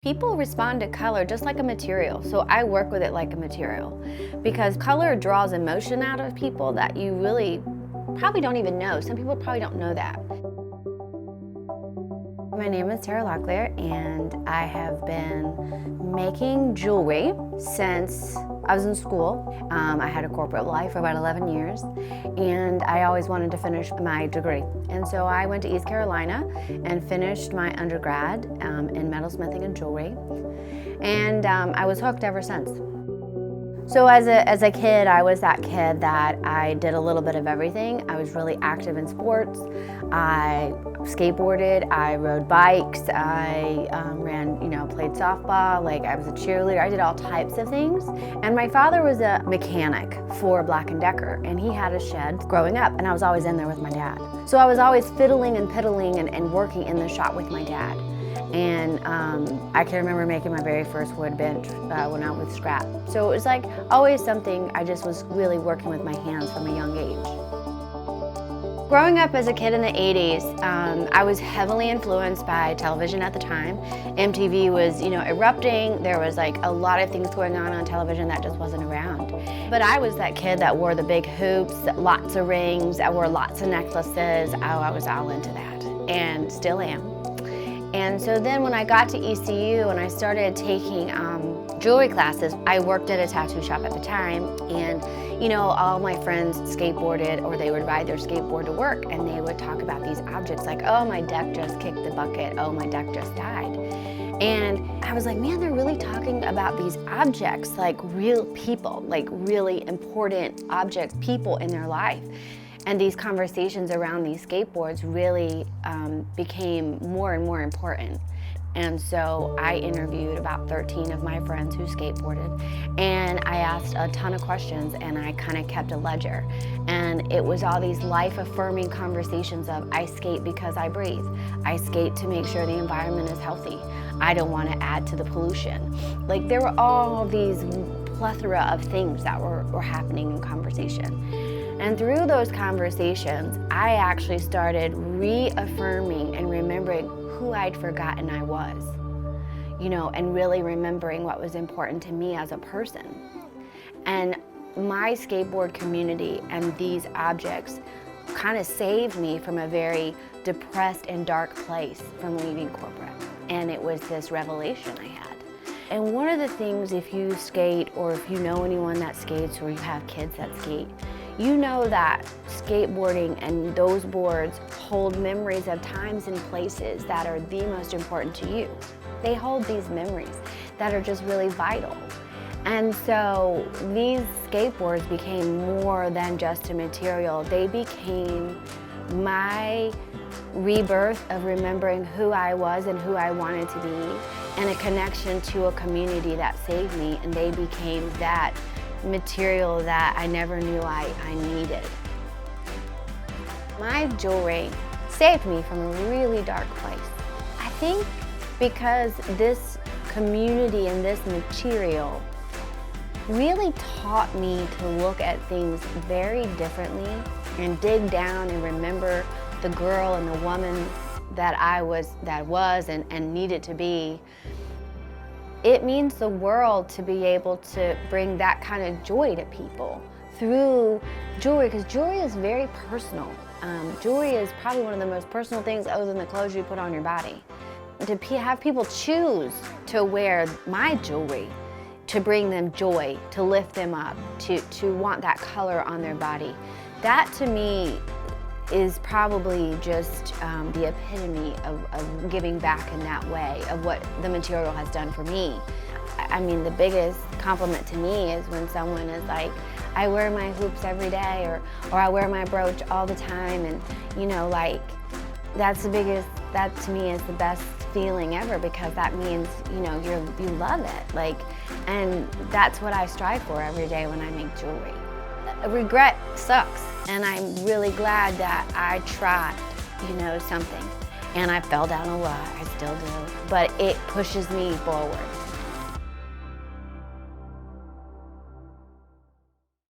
People respond to color just like a material, so I work with it like a material because color draws emotion out of people that you really probably don't even know. Some people probably don't know that. My name is Locklear, and I have been making jewelry since I was in school. I had a corporate life for about 11 years, and I always wanted to finish my degree. And so I went to East Carolina and finished my undergrad in metalsmithing and jewelry. And I was hooked ever since. So as a kid, I was that kid that I did a little bit of everything. I was really active in sports. I skateboarded, I rode bikes, I played softball, I was a cheerleader. I did all types of things. And my father was a mechanic for Black & Decker, and he had a shed growing up, and I was always in there with my dad. So I was always fiddling and piddling and working in the shop with my dad. And I can remember making my very first wood bench when I was with scrap. So it was always something I just was really working with my hands from a young age. Growing up as a kid in the 80s, I was heavily influenced by television at the time. MTV was, erupting. There was a lot of things going on television that just wasn't around. But I was that kid that wore the big hoops, lots of rings, I wore lots of necklaces. I was all into that, and still am. And so then when I got to ECU and I started taking jewelry classes, I worked at a tattoo shop at the time, and all my friends skateboarded, or they would ride their skateboard to work, and they would talk about these objects like, oh, my deck just kicked the bucket, oh, my deck just died. And I was like, man, they're really talking about these objects like real people, like really important objects, people in their life. And these conversations around these skateboards really became more and more important. And so I interviewed about 13 of my friends who skateboarded, and I asked a ton of questions, and I kind of kept a ledger. And it was all these life-affirming conversations of, I skate because I breathe. I skate to make sure the environment is healthy. I don't want to add to the pollution. There were all these plethora of things that were happening in conversation. And through those conversations, I actually started reaffirming and remembering who I'd forgotten I was, and really remembering what was important to me as a person. And my skateboard community and these objects kind of saved me from a very depressed and dark place from leaving corporate. And it was this revelation I had. And one of the things, if you skate, or if you know anyone that skates, or you have kids that skate, you know that skateboarding and those boards hold memories of times and places that are the most important to you. They hold these memories that are just really vital. And so these skateboards became more than just a material. They became my rebirth of remembering who I was and who I wanted to be, and a connection to a community that saved me, and they became that material that I never knew I needed. My jewelry saved me from a really dark place. I think because this community and this material really taught me to look at things very differently and dig down and remember the girl and the woman that I was and needed to be. It means the world to be able to bring that kind of joy to people through jewelry, because jewelry is very personal. Jewelry is probably one of the most personal things other than the clothes you put on your body. To have people choose to wear my jewelry, to bring them joy, to lift them up, to want that color on their body, that to me is probably just the epitome of giving back in that way, of what the material has done for me. I mean, the biggest compliment to me is when someone is like, I wear my hoops every day, or I wear my brooch all the time, and that's the biggest, that to me is the best feeling ever, because that means, you love it. And that's what I strive for every day when I make jewelry. Regret sucks, and I'm really glad that I tried, something. And I fell down a lot, I still do, but it pushes me forward.